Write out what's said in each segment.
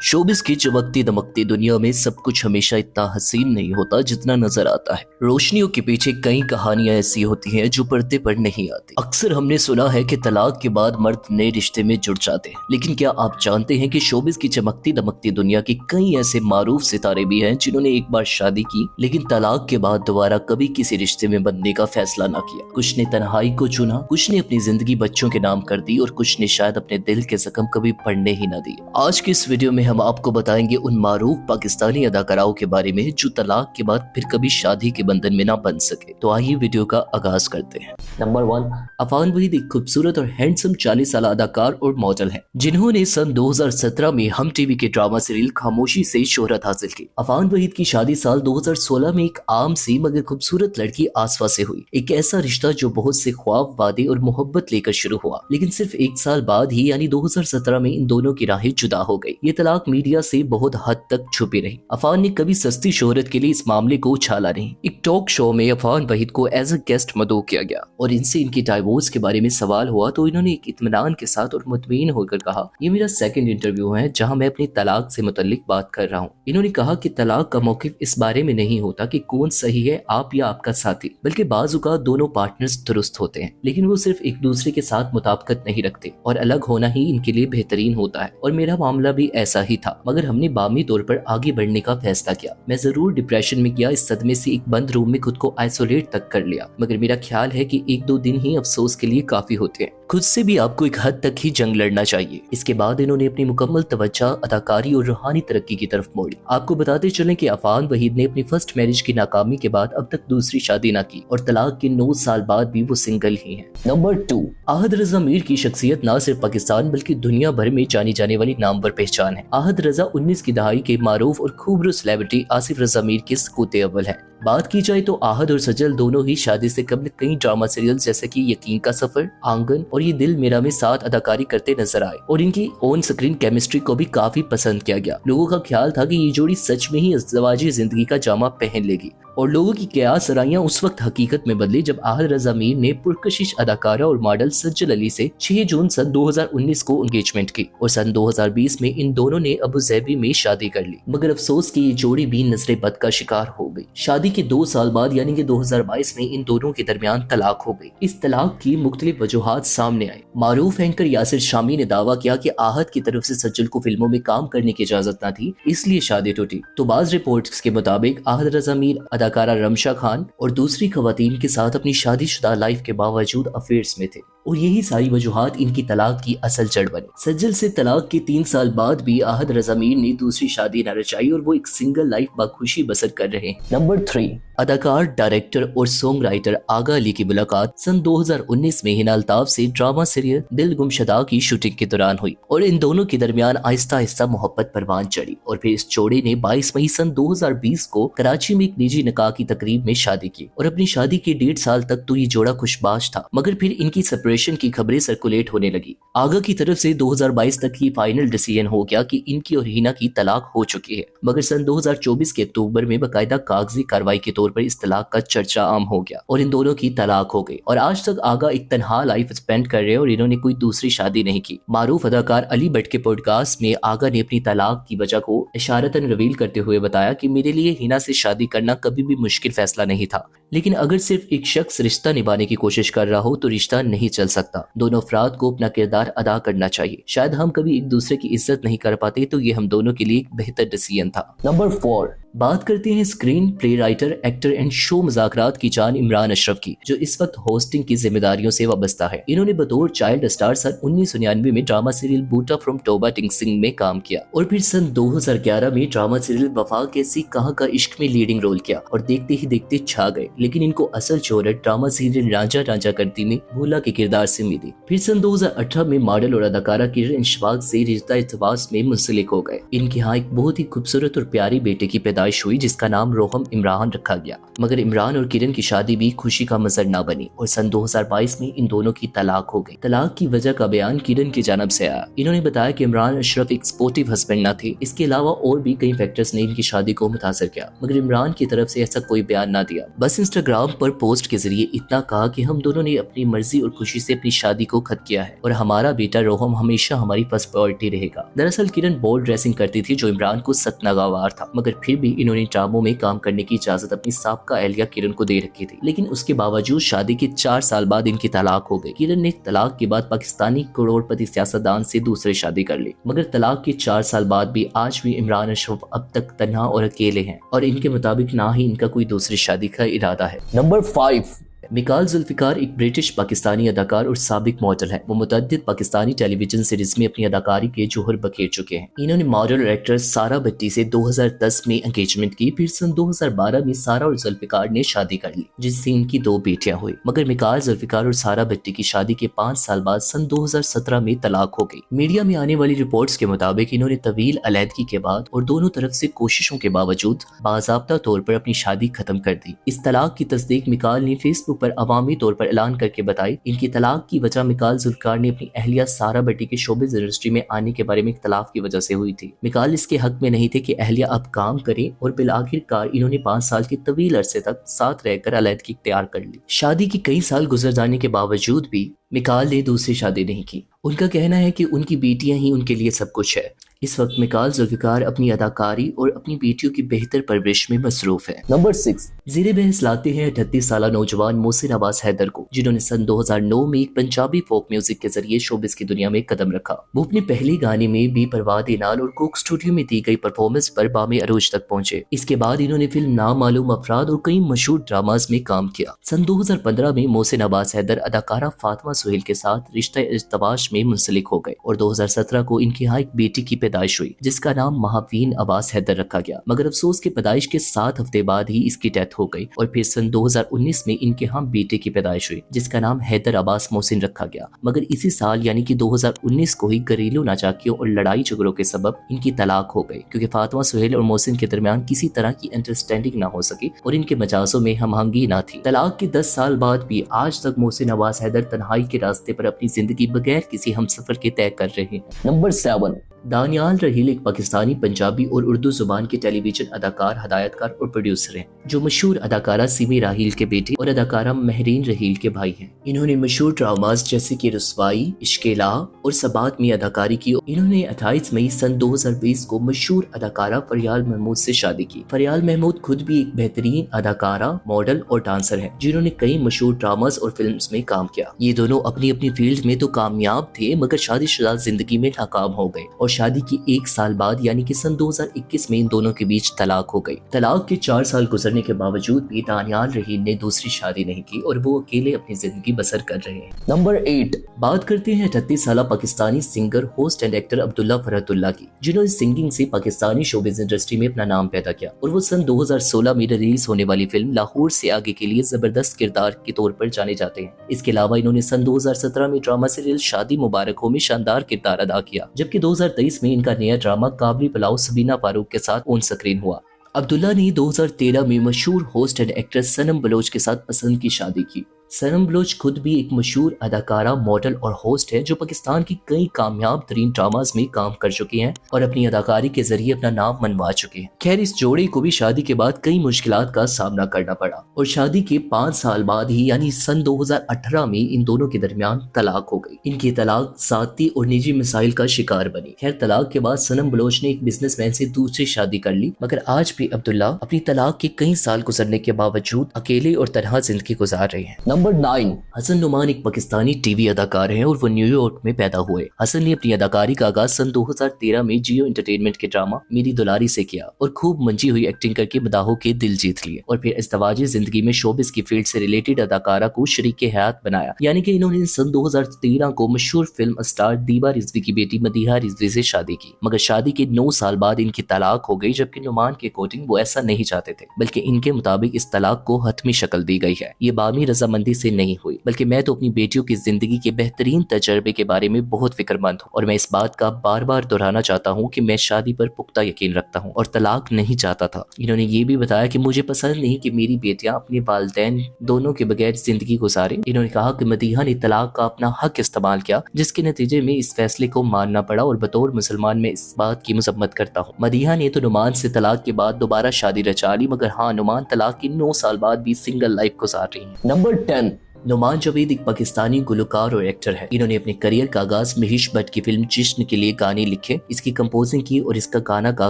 Showbiz की चमकती दमकती दुनिया में सब कुछ हमेशा इतना हसीन नहीं होता जितना नजर आता है। रोशनियों के पीछे कई कहानियां ऐसी होती हैं जो पर्दे पर नहीं आती। अक्सर हमने सुना है कि तलाक के बाद मर्द नए रिश्ते में जुड़ जाते हैं, लेकिन क्या आप जानते हैं कि शोबिस की चमकती दमकती दुनिया के कई ऐसे मारूफ सितारे भी हैं जिन्होंने एक बार शादी की लेकिन तलाक के बाद दोबारा कभी किसी रिश्ते में बंधने का फैसला ना किया। कुछ ने तन्हाई को चुना, कुछ ने अपनी जिंदगी बच्चों के नाम कर दी और कुछ ने शायद अपने दिल के जख्म कभी पड़ने ही ना दिए। आज की इस वीडियो में हम आपको बताएंगे उन मारूफ पाकिस्तानी अदाकाराओं के बारे में जो तलाक के बाद फिर कभी शादी के बंधन में ना बंध सके। तो आइए वीडियो का आगाज करते हैं। नंबर 1, अफान वहीद एक खूबसूरत और हैंडसम 40 साल अदाकार और मॉडल हैं, जिन्होंने सन 2017 में हम टीवी के ड्रामा सीरियल खामोशी से शोहरत हासिल की। अफान वहीद की शादी साल 2016 में एक आम सी मगर खूबसूरत लड़की आसफा से हुई। एक ऐसा रिश्ता जो बहुत से ख्वाब, वादे और मोहब्बत लेकर शुरू हुआ, लेकिन सिर्फ एक साल बाद ही यानी 2017 में इन दोनों की राहें जुदा हो गई। ये तलाक मीडिया से बहुत हद तक छुपी रही। अफान ने कभी सस्ती शोहरत के लिए इस मामले को उछाला नहीं। एक टॉक शो में अफान वहीद को एज अ गेस्ट मदऊ किया गया और इनसे इनकी डाइवोर्स के बारे में सवाल हुआ तो इन्होंने एक इत्मीनान के साथ और मुतमईन होकर कहा, ये मेरा सेकंड इंटरव्यू है जहां मैं अपनी तलाक से मुतल्लिक बात कर रहा हूं। इन्होंने कहा कि तलाक का मौकिफ इस बारे में नहीं होता कि कौन सही है, आप या आपका साथी, बल्कि बाज़ औक़ात दोनों पार्टनर्स दुरुस्त होते हैं लेकिन वो सिर्फ एक दूसरे के साथ मुताबिकत नहीं रखते और अलग होना ही इनके लिए बेहतरीन होता है। और मेरा मामला भी ऐसा ही था, मगर हमने बामी तौर पर आगे बढ़ने का फैसला किया। मैं जरूर डिप्रेशन में गया, इस सदमे से एक बंद रूम में खुद को आइसोलेट तक कर लिया, मगर मेरा ख्याल है कि 1-2 दिन ही अफसोस के लिए काफी होते हैं। खुद से भी आपको एक हद तक ही जंग लड़ना चाहिए। इसके बाद इन्होंने अपनी मुकम्मल तवज्जो अदाकारी और रूहानी तरक्की की तरफ मोड़ी। आपको बताते चलें कि अफान वहीद ने अपनी फर्स्ट मैरिज की नाकामी के बाद अब तक दूसरी शादी ना की और तलाक के 9 साल बाद भी वो सिंगल ही हैं। नंबर 2, आहद रजा मीर की शख्सियत न सिर्फ पाकिस्तान बल्कि दुनिया भर में जानी जाने वाली नामवर पहचान है। आहद रजा 19 की दहाई के मारूफ और खूबसूरत सेलिब्रिटी आसिफ रजा मीर के सपूते अव्वल हैं। बात की जाए तो आहद और सजल दोनों ही शादी से कबल कई ड्रामा सीरियल जैसे कि यकीन का सफर, आंगन और ये दिल मेरा में साथ अदाकारी करते नजर आए और इनकी ऑन स्क्रीन केमिस्ट्री को भी काफी पसंद किया गया। लोगों का ख्याल था कि ये जोड़ी सच में ही अज़दवाजी जिंदगी का जामा पहन लेगी और लोगों की क़यास सराइयां उस वक्त हकीकत में बदली जब आहद रजा मीर ने पुरकशिश अदाकारा और मॉडल सज्जल अली से 6 जून सन 2019 को एंगेजमेंट की और सन 2020 में इन दोनों ने अबू ज़ैबी में शादी कर ली। मगर अफसोस कि ये जोड़ी भी नजरे बद का शिकार हो गई। शादी के 2 साल बाद यानी कि 2022 में इन दोनों के दरमियान तलाक हो गई। इस तलाक की मुख्तलिफ वजूहात सामने आई। मारूफ एंकर यासिर शामी ने दावा किया कि आहद की तरफ से सज्जल को फिल्मों में काम करने की इजाजत न थी, इसलिए शादी टूटी। तो बाज़ रिपोर्ट्स के मुताबिक आहद रजा मीर अदाकारा रमशा खान और दूसरी खवातीन के साथ अपनी शादीशुदा लाइफ के बावजूद अफेयर्स में थे और यही सारी वजूहात इनकी तलाक की असल जड़ बनी। सज्जल से तलाक के 3 साल बाद भी आहद रजा मीर ने दूसरी शादी न रचाई और वो एक सिंगल लाइफ बखुशी बसर कर रहे हैं। नंबर 3, अदाकार, डायरेक्टर और सॉन्ग राइटर आगा अली की मुलाकात सन 2019 में हिना अल्ताफ से ड्रामा सीरियल दिल गुमशुदा की शूटिंग के दौरान हुई और इन दोनों के दरमियान आहिस्ता आहिस्ता मोहब्बत परवान चढ़ी और फिर इस जोड़े ने 22 मई सन 2020 को कराची में एक निजी निकाह की तकरीब में शादी की और अपनी शादी के 1.5 साल तक तो ये जोड़ा खुशबाश था, मगर फिर इनकी सेपरेशन की खबरें सर्कुलेट होने लगी। आगा की तरफ से 2022 तक ही फाइनल डिसीजन हो गया कि इनकी और हिना की तलाक हो चुकी है, मगर सन 2024 के अक्टूबर में बाकायदा कागजी कार्रवाई के तौर पर इस तलाक का चर्चा आम हो गया और इन दोनों की तलाक हो गई और आज तक आगा एक तन्हा लाइफ स्पेंड कर रहे हैं और इन्होंने कोई दूसरी शादी नहीं की। मारूफ अदाकार अली भट्ट के पॉडकास्ट में आगा ने अपनी तलाक की वजह को इशारतन रिवील करते हुए बताया कि मेरे लिए हिना से शादी करना कभी भी मुश्किल फैसला नहीं था, लेकिन अगर सिर्फ एक शख्स रिश्ता निभाने की कोशिश कर रहा हो तो रिश्ता नहीं चल सकता। दोनों अफराद को अपना किरदार अदा करना चाहिए। शायद हम कभी एक दूसरे की इज्जत नहीं कर पाते तो ये हम दोनों के लिए एक बेहतर डिसीजन था। नंबर 4, बात करते हैं screenplay writer, actor and show मुज़ाकरात की जान इमरान अशरफ की, जो इस वक्त होस्टिंग की जिम्मेदारियों से वाबस्ता है। इन्होंने बतौर चाइल्ड स्टार सन 1999 में drama serial Boota from Toba Tingsingh में काम किया और फिर सन 2011 में ड्रामा सीरियल वफा कैसी कहाँ का इश्क में लीडिंग रोल किया और देखते ही देखते छा गए। लेकिन इनको असल शोहरत ड्रामा सीरियल रांझा रांझा करती में भोला के किरदार से मिली। फिर सन 2018 में मॉडल और अदाकारा किरण इशफाक से रिश्ता इत्तबास में मुंसलिक हो गए। इनके यहाँ एक बहुत ही खूबसूरत और प्यारी बेटे की पैदाइश پیدائش हुई जिसका नाम रोहम इमरान रखा गया, मगर इमरान और किरण की शादी भी खुशी का मंजर ना बनी और सन 2022 में इन दोनों की तलाक हो गई। तलाक की वजह का बयान किरण की जानब से आया। इन्होंने बताया कि इमरान अशरफ एक सपोर्टिव हस्बैंड न थे, इसके अलावा और भी कई फैक्टर्स ने इनकी शादी को मुतासर किया, मगर इमरान की तरफ से ऐसा कोई बयान ना दिया। बस इंस्टाग्राम पर पोस्ट के जरिए इतना कहा कि हम दोनों ने अपनी मर्जी और खुशी से अपनी शादी को खत्म किया है और हमारा बेटा रोहम हमेशा हमारी फर्स्ट प्रायोरिटी रहेगा। दरअसल किरण बोल्ड ड्रेसिंग करती थी जो इमरान को सख्त नागवार था, मगर फिर भी इन्होंने ड्रामों में काम करने की इजाजत अपनी साबका अहलिया किरण को दे रखी थी, लेकिन उसके बावजूद शादी के 4 साल बाद इनकी तलाक हो गई। किरण ने तलाक के बाद पाकिस्तानी करोड़पति सियासतदान से दूसरी शादी कर ली, मगर तलाक के 4 साल बाद भी आज भी इमरान अशरफ अब तक तन्हा और अकेले हैं और इनके मुताबिक ना ही इनका कोई दूसरी शादी का इरादा है। नंबर 5, मिकाल जुल्फिकार एक ब्रिटिश पाकिस्तानी अदाकार और साबिक मॉडल है। वो मुतअद्दिद पाकिस्तानी टेलीविजन सीरीज में अपनी अदाकारी के जोहर बखेर चुके हैं। इन्होंने मॉडल और एक्टर सारा भट्टी से 2010 में एंगेजमेंट की, फिर सन 2012 में सारा और जुल्फिकार ने शादी कर ली, जिससे इनकी 2 बेटियां हुई। मगर मिकाल जुल्फिकार और सारा भट्टी की शादी के 5 साल बाद सन 2017 में तलाक हो गई। मीडिया में आने वाली रिपोर्ट्स के मुताबिक इन्होंने तवील अलहदगी के बाद और दोनों तरफ से कोशिशों के बावजूद बाज़ाब्ता तौर पर अपनी शादी खत्म कर दी। इस तलाक की तस्दीक मिकाल ने फेसबुक पर अवामी तौर पर ऐलान करके बताई। इनकी तलाक की वजह मिकाल जुल्फिकार ने अपनी अहलिया सारा भट्टी के शोबिज़ इंडस्ट्री में आने के बारे में इख्तलाफ की वजह से हुई थी। मिकाल इसके हक में नहीं थे कि अहलिया अब काम करें और बिल आखिरकार इन्होंने 5 साल के तवील अरसे तक साथ रहकर अलहदगी इख्तियार कर ली। शादी के कई साल गुजर जाने के बावजूद भी मिकाल ने दूसरी शादी नहीं की। उनका कहना है कि उनकी बेटियां ही उनके लिए सब कुछ है। इस वक्त मिकाल जुल्फिकार अपनी अदाकारी और अपनी बेटियों की बेहतर परवरिश में मसरूफ है। नंबर 6, ज़ेरे बहस लाते हैं 38 साल नौजवान मोहसिन अब्बास हैदर को, जिन्होंने सन 2009 में एक पंजाबी फोक म्यूजिक के जरिए शोबिस की दुनिया में कदम रखा। वो अपने पहले गाने में बेपरवाह नाल और कोक स्टूडियो में दी गई परफॉर्मेंस पर बामे अरूज तक पहुंचे। इसके बाद इन्होंने फिल्म नामालूम अफराद और कई मशहूर ड्रामाज में काम किया। सन 2015 में मोहसिन अब्बास हैदर अदाकारा फातिमा सुहेल के साथ रिश्ता इज़्तिवाज में मुंसलिक हो गए और 2017 को इनकी यहाँ एक बेटी की पैदाइश हुई, जिसका नाम महावीन अब्बास हैदर रखा गया। मगर अफसोस के पैदाइश के 7 हफ्ते बाद ही इसकी डेथ हो गई और फिर सन 2019 में इनके यहाँ बेटे की पैदाइश हुई, जिसका नाम हैदर अब्बास मोहसिन रखा गया। मगर इसी साल यानी कि 2019 को ही घरेलू नाजाकियों और लड़ाई झगड़ों के सबब इनकी तलाक हो गई, क्योंकि फातिमा सुहेल और मोहसिन के दरमियान किसी तरह की अंडरस्टैंडिंग ना हो सकी और इनके मजाजों में हमआहंगी ना थी। तलाक के 10 साल बाद भी आज तक मोहसिन अब्बास हैदर तन्हाई के रास्ते पर अपनी जिंदगी बगैर किसी हमसफर के तय कर रहे हैं। नंबर 7, दानियाल रहील एक पाकिस्तानी, पंजाबी और उर्दू जुबान के टेलीविजन अदाकार, हदायतकार और प्रोड्यूसर हैं, जो मशहूर अदाकारा सिमी राहील के बेटे और अदाकारा महरीन रहील के भाई हैं। इन्होंने मशहूर ड्रामास जैसे कि रुस्वाई, इश्केला और सबात में अदाकारी की। इन्होंने 28 मई सन 2020 को मशहूर अदाकारा फरियाल महमूद से शादी की। फरियाल महमूद खुद भी एक बेहतरीन अदाकारा, मॉडल और डांसर है, जिन्होंने कई मशहूर ड्रामास और फिल्म्स में काम किया। ये दोनों अपनी अपनी फील्ड में तो कामयाब थे, मगर शादीशुदा जिंदगी में नाकाम हो गए और शादी की 1 साल बाद यानी कि सन 2021 में इन दोनों के बीच तलाक हो गई। तलाक के 4 साल गुजरने के बावजूद भी दानियाल रहील ने दूसरी शादी नहीं की और वो अकेले अपनी जिंदगी बसर कर रहे हैं। नंबर 8, बात करते हैं 38 साल Pakistani singer, host and actor Abdullah Farhatullah की, जिन्होंने सिंगिंग से पाकिस्तानी शोबिज़ इंडस्ट्री में अपना नाम पैदा किया और वो सन 2016 में रिलीज होने वाली फिल्म लाहौर से आगे के लिए जबरदस्त किरदार के तौर पर जाने जाते हैं। इसके अलावा इन्होंने सन 2017 में ड्रामा सीरियल शादी मुबारक हो में शानदार किरदार अदा किया, जबकि 2023 में इनका नया ड्रामा काबली पुलाव सबीना फारूक के साथ ऑन स्क्रीन हुआ। अब्दुल्ला ने 2013 में मशहूर host and actress Sanam Baloch के साथ पसंद की शादी की। सनम बलोच खुद भी एक मशहूर अदाकारा, मॉडल और होस्ट है, जो पाकिस्तान की कई कामयाब तरीन ड्रामास में काम कर चुकी हैं और अपनी अदाकारी के जरिए अपना नाम मनवा चुकी हैं। खैर, इस जोड़े को भी शादी के बाद कई मुश्किलात का सामना करना पड़ा और शादी के 5 साल बाद ही यानी सन 2018 में इन दोनों के दरमियान तलाक हो गई। इनकी तलाक ज़ाती और निजी मसाइल का शिकार बनी। खैर, तलाक के बाद सनम बलोच ने एक बिजनेसमैन से दूसरी शादी कर ली, मगर आज भी अब्दुल्ला अपनी तलाक के कई साल गुजरने के बावजूद अकेले और तन्हा जिंदगी गुजार रहे हैं। नंबर 9, हसन नुमान एक पाकिस्तानी टीवी अदाकार हैं और वो न्यूयॉर्क में पैदा हुए। हसन ने अपनी अदाकारी का आगाज सन 2013 में जियो एंटरटेनमेंट के ड्रामा मेरी दुलारी से किया और खूब मंजी हुई एक्टिंग करके मदाहों के दिल जीत लिए और फिर इज़्तिवाजी जिंदगी में शोबिस की फील्ड से रिलेटेड अदाकारा को शरीक हयात बनाया, यानी कि इन्होंने सन 2013 को मशहूर फिल्म स्टार दीबा रिजवी की बेटी मदीहा रिजवी से शादी की। मगर शादी के 9 साल बाद इनकी तलाक हो गई, जबकि नुमान के कोटिंग वो ऐसा नहीं चाहते थे, बल्कि इनके मुताबिक इस तलाक को हतमी शक्ल दी गई है। ये बामी रजामंदी پابندی سے نہیں ہوئی، بلکہ میں تو اپنی بیٹیوں کی زندگی کے بہترین تجربے کے بارے میں بہت فکر مند ہوں، اور میں اس بات کا بار بار دہرانا چاہتا ہوں کہ میں شادی پر پختہ یقین رکھتا ہوں اور طلاق نہیں چاہتا تھا۔ انہوں نے یہ بھی بتایا کہ مجھے پسند نہیں کہ میری بیٹیاں اپنے والدین دونوں کے بغیر زندگی گزاریں۔ انہوں نے کہا کہ مدیحہ نے طلاق کا اپنا حق استعمال کیا، جس کے نتیجے میں اس فیصلے کو ماننا پڑا، اور بطور مسلمان میں اس بات کی مذمت کرتا ہوں۔ مدیحہ نے تو نعمان سے طلاق کے بعد دوبارہ شادی رچا لی، مگر ہاں، نعمان طلاق کے 9 سال بعد بھی سنگل لائف گزار رہی ہیں۔ نمبر 10، نعمان جاوید ایک پاکستانی گلوکار اور ایکٹر ہے۔ انہوں نے اپنے کریئر کا آغاز مہیش بھٹ کی فلم جشن کے لیے گانے لکھے، اس کی کمپوزنگ کی اور اس کا گانا گا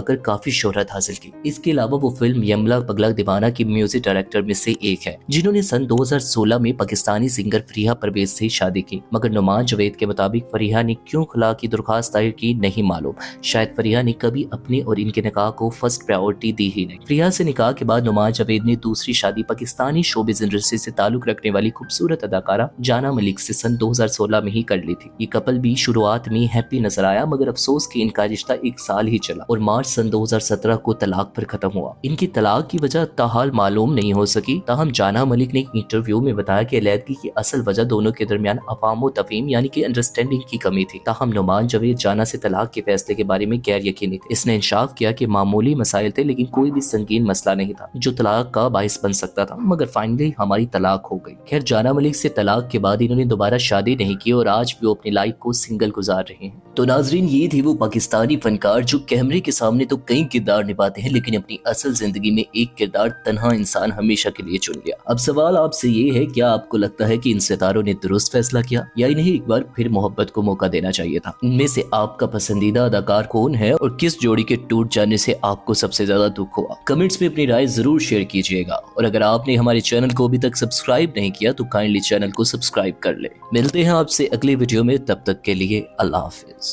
کر کافی شہرت حاصل کی۔ اس کے علاوہ وہ فلم یملا پگلا دیوانہ کی میوزک ڈائریکٹر میں سے ایک ہے، جنہوں نے سن 2016 میں پاکستانی سنگر فریحہ پرویز سے شادی کی، مگر نعمان جاوید کے مطابق فریحہ نے کیوں خلا کی درخواست دائر کی نہیں معلوم۔ شاید فریحہ نے کبھی اپنے اور ان کے نکاح کو فرسٹ پرائیورٹی دی ہی نہیں۔ فریحہ سے نکاح کے بعد نعمان جاوید نے دوسری شادی پاکستانی شوبز انڈسٹری سے تعلق رکھنے والی خوبصورت اداکارہ جانا ملک سے سن 2016 میں ہی کر لی تھی۔ یہ کپل بھی شروعات میں ہیپی نظر آیا، مگر افسوس کہ ان کا رشتہ 1 سال ہی چلا اور مارچ سن 2017 کو طلاق پر ختم ہوا۔ ان کی طلاق کی وجہ تاحال معلوم نہیں ہو سکی، تاہم جانا ملک نے ایک انٹرویو میں بتایا کہ علیحدگی کی اصل وجہ دونوں کے درمیان افہام و تفہیم یعنی کہ انڈرسٹینڈنگ کی کمی تھی۔ تاہم نعمان جاوید جانا سے طلاق کے فیصلے کے بارے میں غیر یقینی تھے۔ اس نے انکشاف کیا کہ معمولی مسائل تھے، لیکن کوئی بھی سنگین مسئلہ نہیں تھا جو طلاق کا باعث بن سکتا تھا، مگر فائنلی ہماری طلاق ہو گئی۔ خیر، جانا ملک سے طلاق کے بعد انہوں نے دوبارہ شادی نہیں کی اور آج بھی وہ اپنی لائف کو سنگل گزار رہے ہیں۔ تو ناظرین، یہ تھی وہ پاکستانی فنکار جو کیمرے کے سامنے تو کئی کردار نبھاتے ہیں، لیکن اپنی اصل زندگی میں ایک کردار تنہا انسان ہمیشہ کے لیے چن لیا۔ اب سوال آپ سے یہ ہے، کیا آپ کو لگتا ہے کہ ان ستاروں نے درست فیصلہ کیا، یا انہیں ایک بار پھر محبت کو موقع دینا چاہیے تھا؟ ان میں سے آپ کا پسندیدہ اداکار کون ہے، اور کس جوڑی کے ٹوٹ جانے سے آپ کو سب سے زیادہ دکھ ہوا؟ کمنٹس میں اپنی رائے ضرور شیئر کیجیے گا، اور اگر آپ نے ہمارے چینل کو ابھی تک سبسکرائب نہیں کیا تو کائنڈلی چینل کو سبسکرائب کر لیں۔ ملتے ہیں آپ سے اگلی ویڈیو میں، تب تک کے لیے اللہ حافظ۔